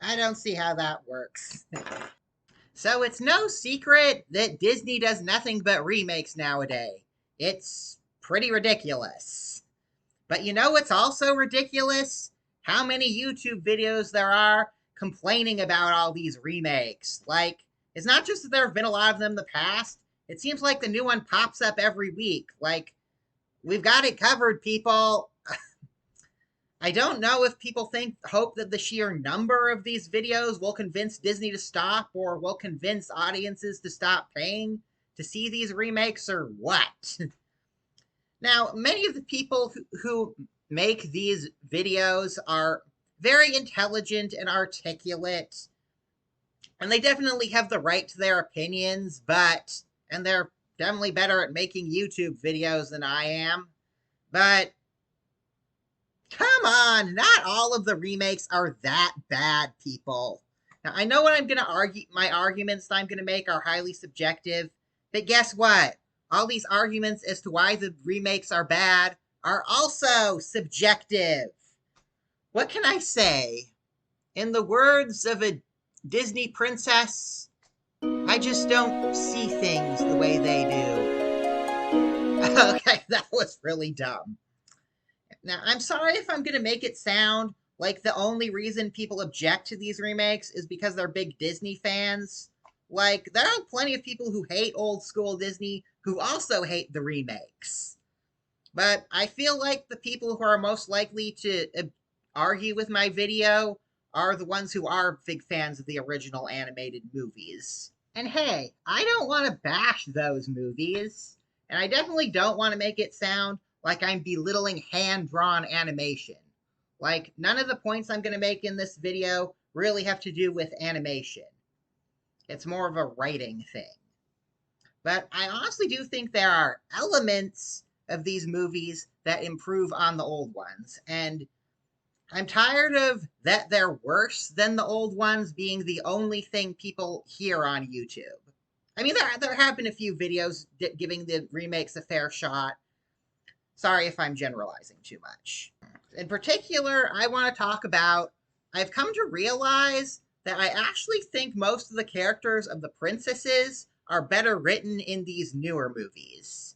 I don't see how that works. So it's no secret that Disney does nothing but remakes nowadays. It's pretty ridiculous. But you know what's also ridiculous? How many YouTube videos there are complaining about all these remakes. Like, it's not just that there have been a lot of them in the past, it seems like the new one pops up every week. Like, we've got it covered, people. I don't know if people hope that the sheer number of these videos will convince Disney to stop or will convince audiences to stop paying to see these remakes or what. Now, many of the people who make these videos are very intelligent and articulate, and they definitely have the right to their opinions, and they're definitely better at making YouTube videos than I am. But come on, not all of the remakes are that bad, people. Now, I know what I'm going to argue, my arguments that I'm going to make are highly subjective, but guess what? All these arguments as to why the remakes are bad are also subjective. What can I say? In the words of a Disney princess, I just don't see things the way they do. Okay, that was really dumb. Now, I'm sorry if I'm going to make it sound like the only reason people object to these remakes is because they're big Disney fans. Like, there are plenty of people who hate old school Disney who also hate the remakes. But I feel like the people who are most likely to argue with my video are the ones who are big fans of the original animated movies. And hey, I don't want to bash those movies. And I definitely don't want to make it sound like I'm belittling hand-drawn animation. Like, none of the points I'm going to make in this video really have to do with animation. It's more of a writing thing. But I honestly do think there are elements of these movies that improve on the old ones. And I'm tired of that they're worse than the old ones being the only thing people hear on YouTube. I mean, there have been a few videos giving the remakes a fair shot. Sorry if I'm generalizing too much. In particular, I want to talk about, I've come to realize that I actually think most of the characters of the princesses are better written in these newer movies.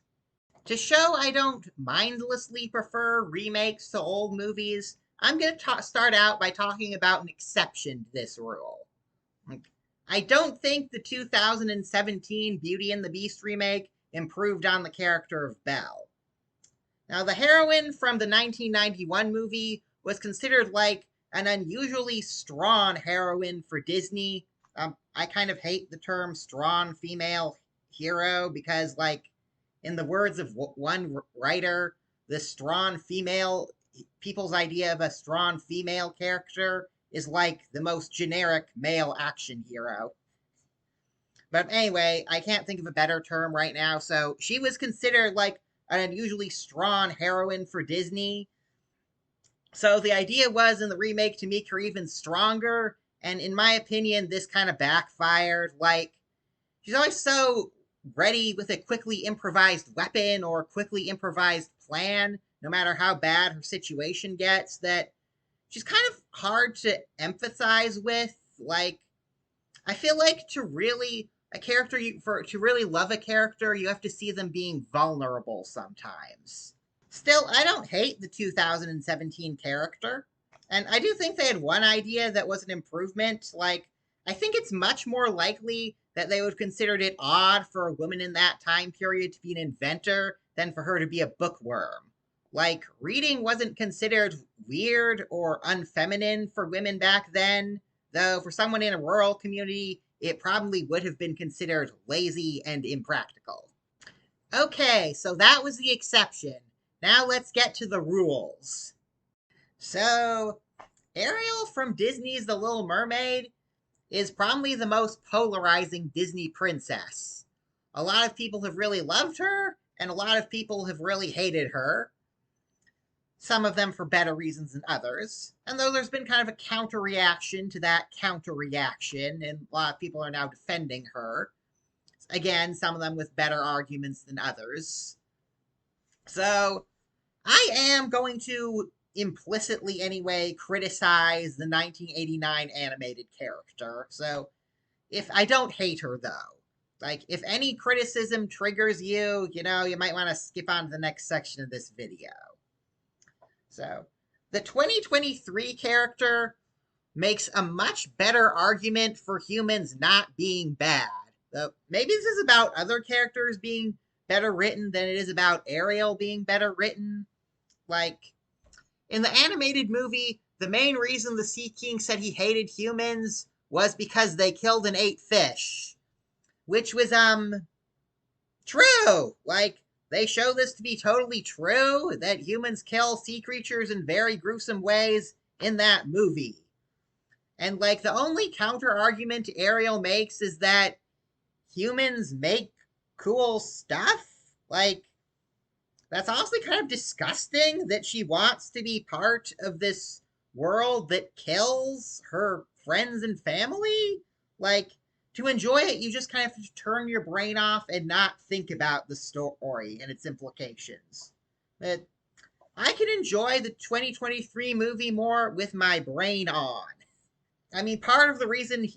To show I don't mindlessly prefer remakes to old movies, I'm going to start out by talking about an exception to this rule. I don't think the 2017 Beauty and the Beast remake improved on the character of Belle. Now, the heroine from the 1991 movie was considered like an unusually strong heroine for Disney. I kind of hate the term strong female hero because, like, in the words of one writer, the strong female, people's idea of a strong female character is like the most generic male action hero. But anyway, I can't think of a better term right now. So she was considered like an unusually strong heroine for Disney. So the idea was in the remake to make her even stronger. And in my opinion, this kind of backfired. Like, she's always so ready with a quickly improvised weapon or quickly improvised plan, no matter how bad her situation gets, that she's kind of hard to empathize with. Like, I feel like to really to really love a character, you have to see them being vulnerable sometimes. Still, I don't hate the 2017 character. And I do think they had one idea that was an improvement. Like, I think it's much more likely that they would have considered it odd for a woman in that time period to be an inventor than for her to be a bookworm. Like, reading wasn't considered weird or unfeminine for women back then, though for someone in a rural community, it probably would have been considered lazy and impractical. Okay, so that was the exception. Now let's get to the rules. So, Ariel from Disney's The Little Mermaid is probably the most polarizing Disney princess. A lot of people have really loved her, and a lot of people have really hated her. Some of them for better reasons than others. And though there's been kind of a counter reaction to that counter reaction, and a lot of people are now defending her. Again, some of them with better arguments than others. So, I am going to implicitly anyway, criticize the 1989 animated character. So if I don't hate her though, like if any criticism triggers you, you might want to skip on to the next section of this video. So the 2023 character makes a much better argument for humans not being bad. Maybe this is about other characters being better written than it is about Ariel being better written. Like, in the animated movie, the main reason the Sea King said he hated humans was because they killed and ate fish. Which was, true! Like, they show this to be totally true, that humans kill sea creatures in very gruesome ways in that movie. And, like, the only counter argument Ariel makes is that humans make cool stuff. Like, that's honestly kind of disgusting that she wants to be part of this world that kills her friends and family. Like, to enjoy it, you just kind of have to turn your brain off and not think about the story and its implications. But I can enjoy the 2023 movie more with my brain on. I mean, part of the reason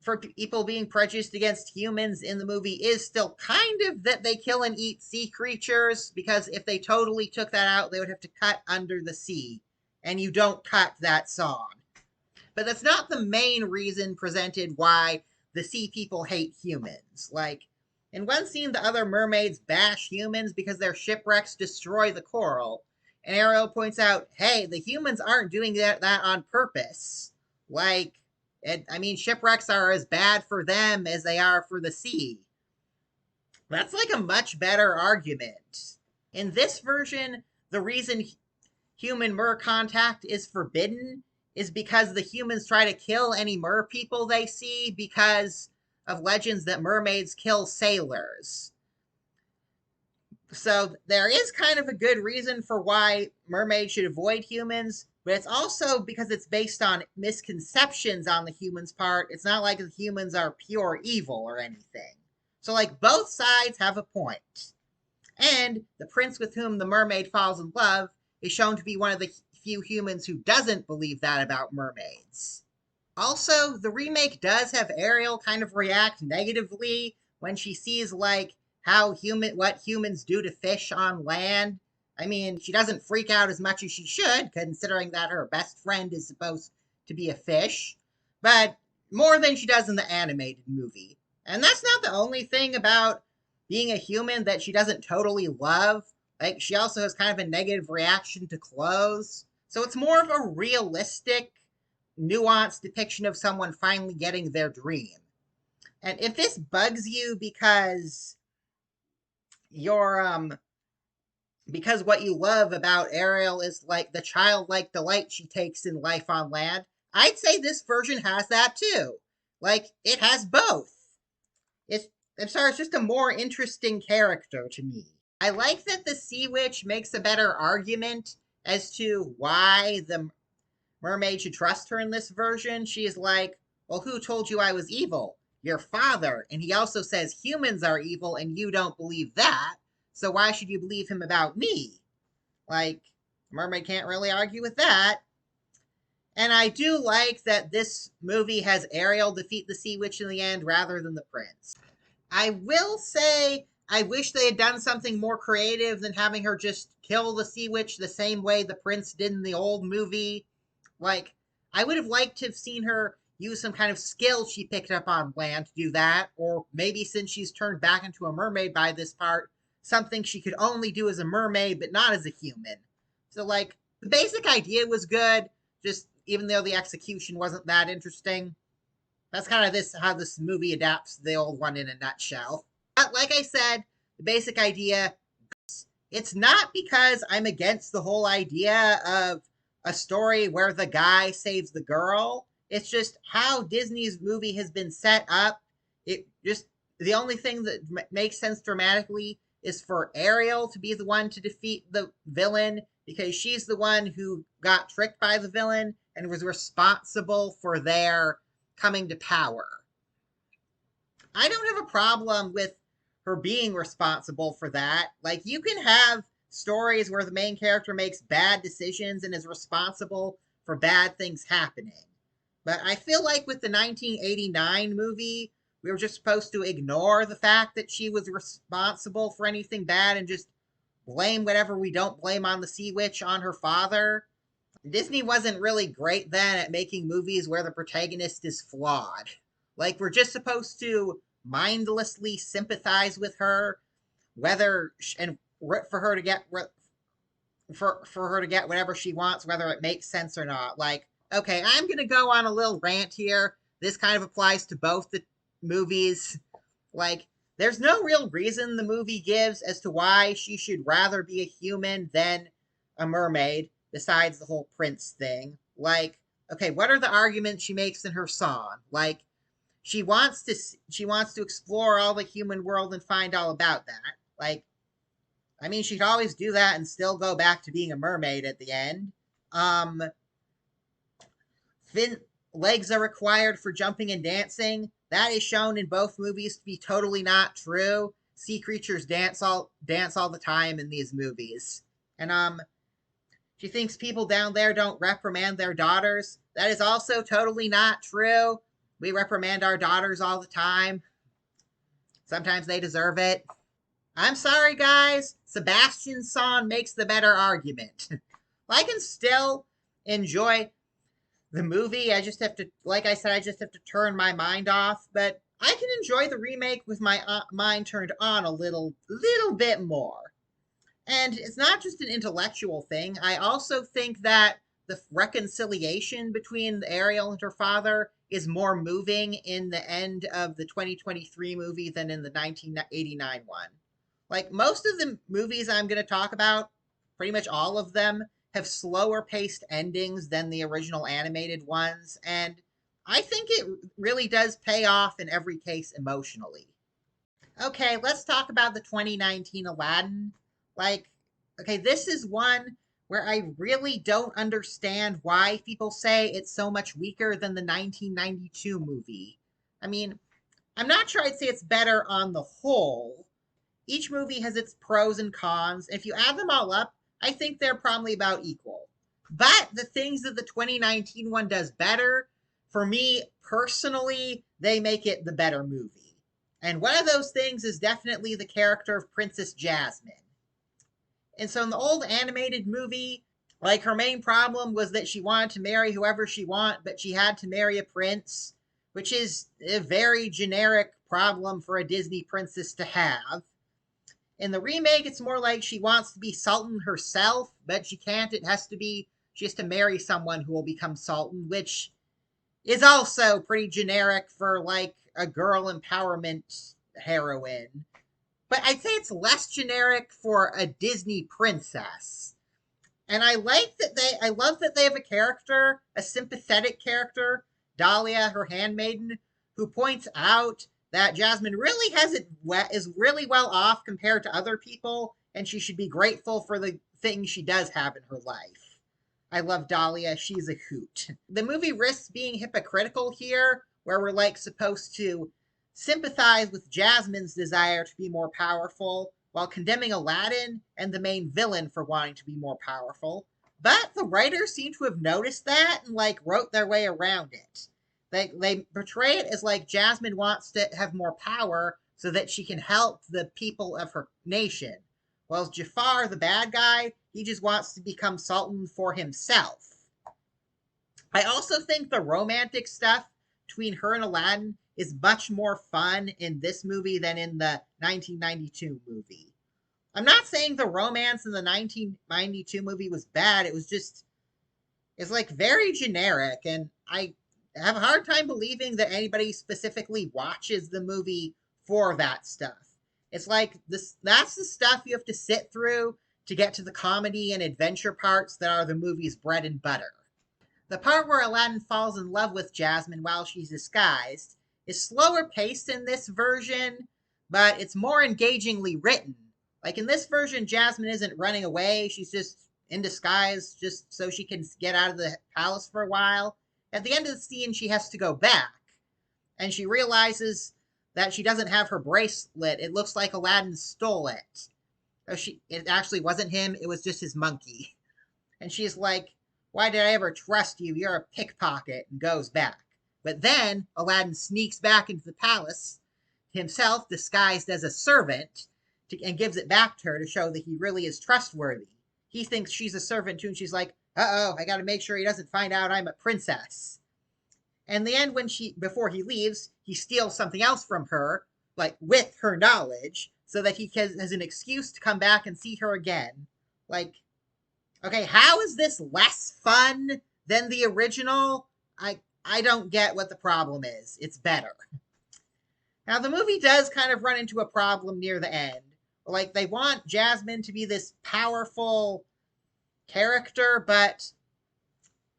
for people being prejudiced against humans in the movie is still kind of that they kill and eat sea creatures, because if they totally took that out, they would have to cut Under the Sea, and you don't cut that song. But that's not the main reason presented why the sea people hate humans. Like, in one scene, the other mermaids bash humans because their shipwrecks destroy the coral. And Ariel points out, hey, the humans aren't doing that on purpose. Like, shipwrecks are as bad for them as they are for the sea. That's like a much better argument. In this version, the reason human mer contact is forbidden is because the humans try to kill any mer people they see because of legends that mermaids kill sailors. So there is kind of a good reason for why mermaids should avoid humans, but it's also because it's based on misconceptions on the humans' part. It's not like the humans are pure evil or anything. So, like, both sides have a point. And the prince with whom the mermaid falls in love is shown to be one of the few humans who doesn't believe that about mermaids. Also, the remake does have Ariel kind of react negatively when she sees, like, what humans do to fish on land. I mean, she doesn't freak out as much as she should, considering that her best friend is supposed to be a fish, but more than she does in the animated movie. And that's not the only thing about being a human that she doesn't totally love. Like, she also has kind of a negative reaction to clothes. So it's more of a realistic, nuanced depiction of someone finally getting their dream. And if this bugs you because because what you love about Ariel is like the childlike delight she takes in life on land, I'd say this version has that too. Like, it has both. I'm sorry, it's just a more interesting character to me. I like that the Sea Witch makes a better argument as to why the mermaid should trust her in this version. She is like, well, who told you I was evil? Your father. And he also says humans are evil and you don't believe that. So why should you believe him about me? Like, mermaid can't really argue with that. And I do like that this movie has Ariel defeat the Sea Witch in the end rather than the prince. I will say I wish they had done something more creative than having her just kill the Sea Witch the same way the prince did in the old movie. Like, I would have liked to have seen her use some kind of skill she picked up on land to do that, or maybe since she's turned back into a mermaid by this part, something she could only do as a mermaid but not as a human. So, like, the basic idea was good, just even though the execution wasn't that interesting. That's kind of how this movie adapts the old one in a nutshell. But like I said, the basic idea, it's not because I'm against the whole idea of a story where the guy saves the girl. It's just how Disney's movie has been set up. The only thing that makes sense dramatically is for Ariel to be the one to defeat the villain, because she's the one who got tricked by the villain and was responsible for their coming to power. I don't have a problem with her being responsible for that. Like, you can have stories where the main character makes bad decisions and is responsible for bad things happening. But I feel like with the 1989 movie, we were just supposed to ignore the fact that she was responsible for anything bad and just blame whatever we don't blame on the Sea Witch on her father. Disney wasn't really great then at making movies where the protagonist is flawed. Like, we're just supposed to mindlessly sympathize with her, whether and for her to get for her to get whatever she wants, whether it makes sense or not. Like, okay, I'm gonna go on a little rant here. This kind of applies to both the movies. Like, there's no real reason the movie gives as to why she should rather be a human than a mermaid, besides the whole prince thing. Like, okay, what are the arguments she makes in her song? Like, she wants to explore all the human world and find all about that. Like, I mean, she could always do that and still go back to being a mermaid at the end. Um, fin legs are required for jumping and dancing. That is shown in both movies to be totally not true. Sea creatures dance all the time in these movies. And she thinks people down there don't reprimand their daughters. That is also totally not true. We reprimand our daughters all the time. Sometimes they deserve it. I'm sorry, guys. Sebastian's song makes the better argument. I can still enjoy the movie. I just have to, like I said, I just have to turn my mind off. But I can enjoy the remake with my mind turned on a little bit more. And it's not just an intellectual thing. I also think that the reconciliation between Ariel and her father is more moving in the end of the 2023 movie than in the 1989 one. Like, most of the movies I'm going to talk about, pretty much all of them, have slower paced endings than the original animated ones, and I think it really does pay off in every case emotionally. Okay, let's talk about the 2019 Aladdin. Like, okay, this is one where I really don't understand why people say it's so much weaker than the 1992 movie. I mean, I'm not sure I'd say it's better on the whole. Each movie has its pros and cons. If you add them all up, I think they're probably about equal. But the things that the 2019 one does better, for me personally, they make it the better movie. And one of those things is definitely the character of Princess Jasmine. And so in the old animated movie, like, her main problem was that she wanted to marry whoever she wanted, but she had to marry a prince, which is a very generic problem for a Disney princess to have. In the remake, it's more like she wants to be Sultan herself, but she can't. She has to marry someone who will become Sultan, which is also pretty generic for, like, a girl empowerment heroine. But I'd say it's less generic for a Disney princess. And I love that they have a character, a sympathetic character, Dahlia, her handmaiden, who points out that Jasmine really is really well off compared to other people, and she should be grateful for the things she does have in her life. I love Dahlia. She's a hoot. The movie risks being hypocritical here, where we're, like, supposed to sympathize with Jasmine's desire to be more powerful, while condemning Aladdin and the main villain for wanting to be more powerful. But the writers seem to have noticed that and, like, wrote their way around it. They portray it as like Jasmine wants to have more power so that she can help the people of her nation. While Jafar, the bad guy, he just wants to become Sultan for himself. I also think the romantic stuff between her and Aladdin is much more fun in this movie than in the 1992 movie. I'm not saying the romance in the 1992 movie was bad. It's like very generic, and I have a hard time believing that anybody specifically watches the movie for that stuff. It's like that's the stuff you have to sit through to get to the comedy and adventure parts that are the movie's bread and butter. The part where Aladdin falls in love with Jasmine while she's disguised is slower paced in this version, but it's more engagingly written. Like, in this version, Jasmine isn't running away, she's just in disguise just so she can get out of the palace for a while. At the end of the scene, she has to go back, and she realizes that she doesn't have her bracelet. It looks like Aladdin stole it. Oh, it actually wasn't him, it was just his monkey. And she's like, "Why did I ever trust you? You're a pickpocket," and goes back. But then Aladdin sneaks back into the palace himself, disguised as a servant, and gives it back to her to show that he really is trustworthy. He thinks she's a servant too, and she's like, "Uh-oh, I gotta make sure he doesn't find out I'm a princess." And in the end, before he leaves, he steals something else from her, like with her knowledge, so that he has an excuse to come back and see her again. Like, okay, how is this less fun than the original? I don't get what the problem is. It's better. Now the movie does kind of run into a problem near the end. Like they want Jasmine to be this powerful character, but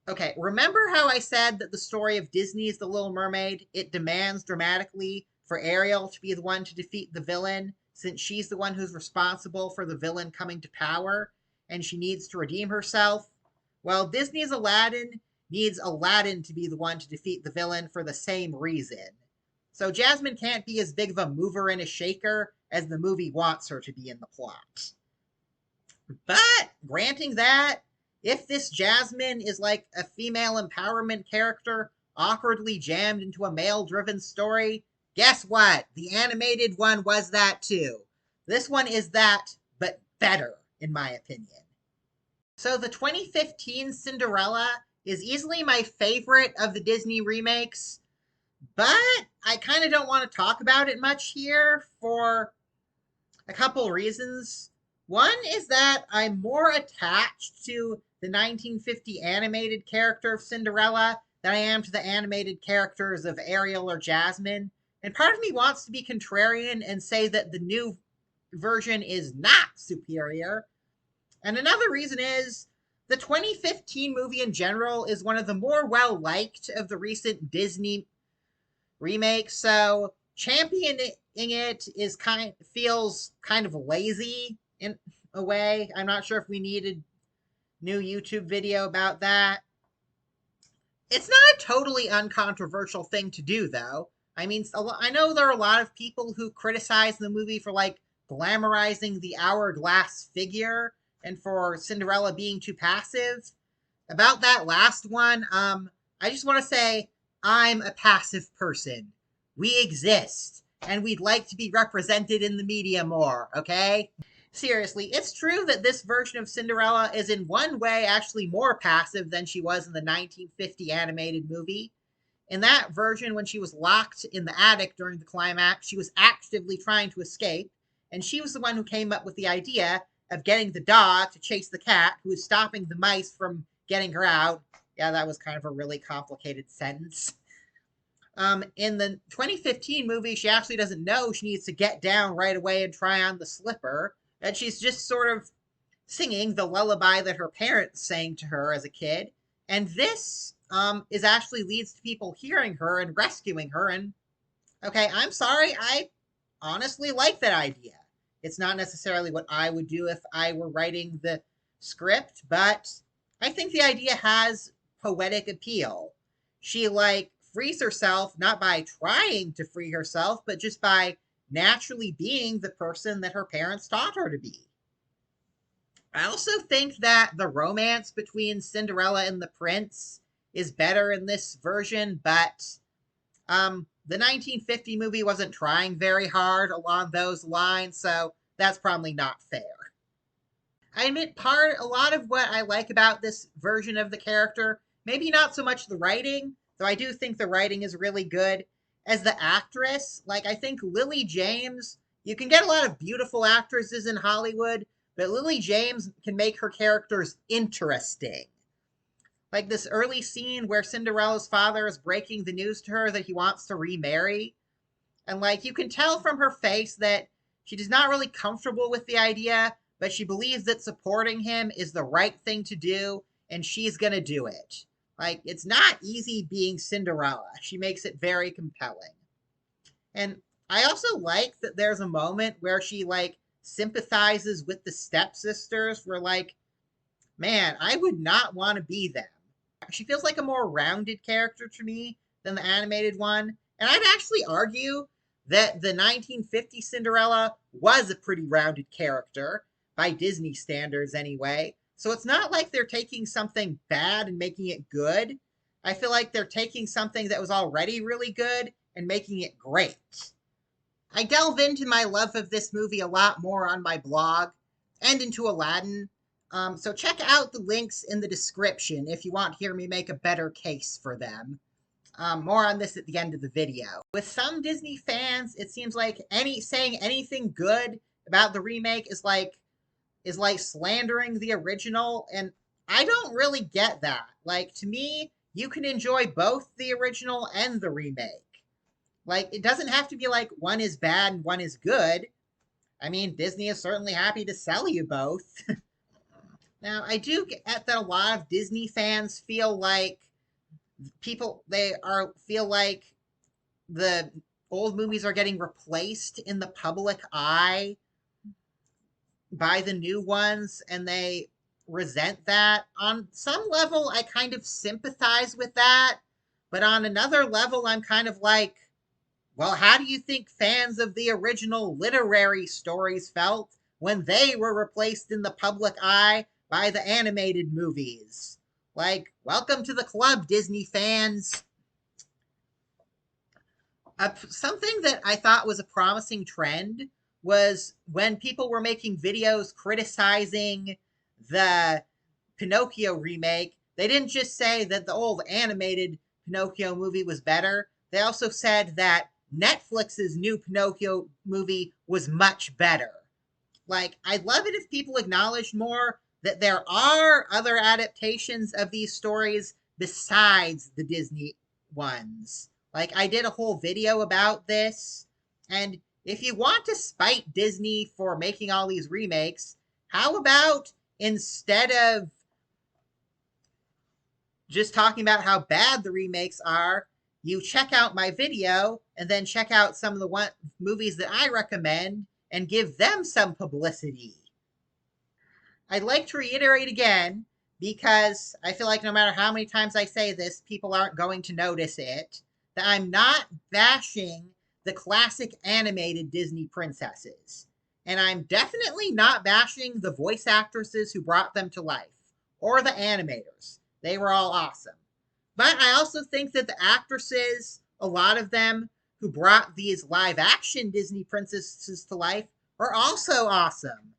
okay, remember how I said that the story of Disney's The Little Mermaid, it demands dramatically for Ariel to be the one to defeat the villain, since she's the one who's responsible for the villain coming to power, and she needs to redeem herself? Well, Disney's Aladdin needs Aladdin to be the one to defeat the villain for the same reason. So Jasmine can't be as big of a mover and a shaker as the movie wants her to be in the plot. But granting that, if this Jasmine is like a female empowerment character awkwardly jammed into a male-driven story, guess what? The animated one was that too. This one is that, but better, in my opinion. So the 2015 Cinderella is easily my favorite of the Disney remakes, but I kind of don't want to talk about it much here for a couple reasons. One is that I'm more attached to the 1950 animated character of Cinderella than I am to the animated characters of Ariel or Jasmine. And part of me wants to be contrarian and say that the new version is not superior. And another reason is the 2015 movie in general is one of the more well-liked of the recent Disney remakes, so championing it feels kind of lazy in a way. I'm not sure if we need a new YouTube video about that. It's not a totally uncontroversial thing to do, though. I mean, I know there are a lot of people who criticize the movie for like glamorizing the hourglass figure and for Cinderella being too passive. About that last one, I just want to say I'm a passive person. We exist, and we'd like to be represented in the media more, okay? Seriously, it's true that this version of Cinderella is in one way actually more passive than she was in the 1950 animated movie. In that version, when she was locked in the attic during the climax, she was actively trying to escape, and she was the one who came up with the idea of getting the dog to chase the cat, who was stopping the mice from getting her out. Yeah, that was kind of a really complicated sentence. In the 2015 movie, she actually doesn't know she needs to get down right away and try on the slipper. And she's just sort of singing the lullaby that her parents sang to her as a kid. And this is actually leads to people hearing her and rescuing her. And okay, I'm sorry, I honestly like that idea. It's not necessarily what I would do if I were writing the script, but I think the idea has poetic appeal. She like frees herself not by trying to free herself, but just by naturally being the person that her parents taught her to be. I also think that the romance between Cinderella and the prince is better in this version, but the 1950 movie wasn't trying very hard along those lines, so that's probably not fair. I admit a lot of what I like about this version of the character, maybe not so much the writing, though I do think the writing is really good, as the actress. Like, I think Lily James, you can get a lot of beautiful actresses in Hollywood, but Lily James can make her characters interesting. Like this early scene where Cinderella's father is breaking the news to her that he wants to remarry. And like you can tell from her face that she's not really comfortable with the idea, but she believes that supporting him is the right thing to do, and she's gonna do it. Like, it's not easy being Cinderella. She makes it very compelling. And I also like that there's a moment where she like sympathizes with the stepsisters for like, man, I would not want to be them. She feels like a more rounded character to me than the animated one. And I'd actually argue that the 1950 Cinderella was a pretty rounded character. by Disney standards anyway. So it's not like they're taking something bad and making it good. I feel like they're taking something that was already really good and making it great. I delve into my love of this movie a lot more on my blog and into Aladdin. So check out the links in the description if you want to hear me make a better case for them. More on this at the end of the video. With some Disney fans, it seems like saying anything good about the remake is like slandering the original, and I don't really get that. Like, to me, you can enjoy both the original and the remake. Like, it doesn't have to be like one is bad and one is good. I mean, Disney is certainly happy to sell you both. Now, I do get that a lot of Disney fans feel like feel like the old movies are getting replaced in the public eye by the new ones, and they resent that. On some level, I kind of sympathize with that, but on another level, I'm kind of like, well, how do you think fans of the original literary stories felt when they were replaced in the public eye by the animated movies? Like, welcome to the club, Disney fans. Something that I thought was a promising trend was when people were making videos criticizing the Pinocchio remake, they didn't just say that the old animated Pinocchio movie was better. They also said that Netflix's new Pinocchio movie was much better. Like, I'd love it if people acknowledged more that there are other adaptations of these stories besides the Disney ones. Like, I did a whole video about this, and if you want to spite Disney for making all these remakes, how about instead of just talking about how bad the remakes are, you check out my video and then check out some of the movies that I recommend and give them some publicity. I'd like to reiterate again, because I feel like no matter how many times I say this, people aren't going to notice it, that I'm not bashing the classic animated Disney princesses. And I'm definitely not bashing the voice actresses who brought them to life, or the animators. They were all awesome. But I also think that the actresses, a lot of them who brought these live action Disney princesses to life, are also awesome.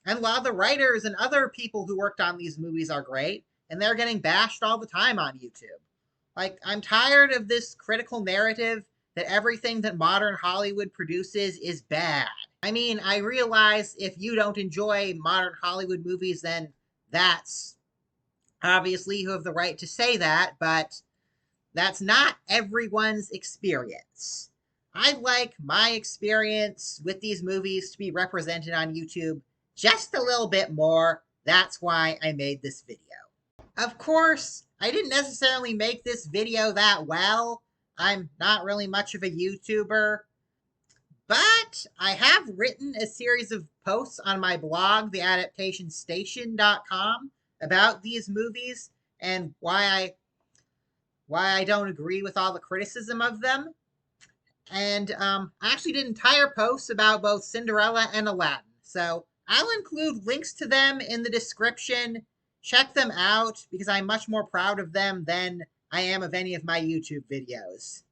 And a lot of the writers and other people who worked on these movies are great, and they're getting bashed all the time on YouTube. Like, I'm tired of this critical narrative that everything that modern Hollywood produces is bad. I mean, I realize if you don't enjoy modern Hollywood movies, then that's obviously you have the right to say that, but that's not everyone's experience. I'd like my experience with these movies to be represented on YouTube just a little bit more. That's why I made this video. Of course, I didn't necessarily make this video that well. I'm not really much of a YouTuber. But I have written a series of posts on my blog, theadaptationstation.com, about these movies and why I don't agree with all the criticism of them. And I actually did entire posts about both Cinderella and Aladdin. So I'll include links to them in the description. Check them out, because I'm much more proud of them than I am of any of my YouTube videos.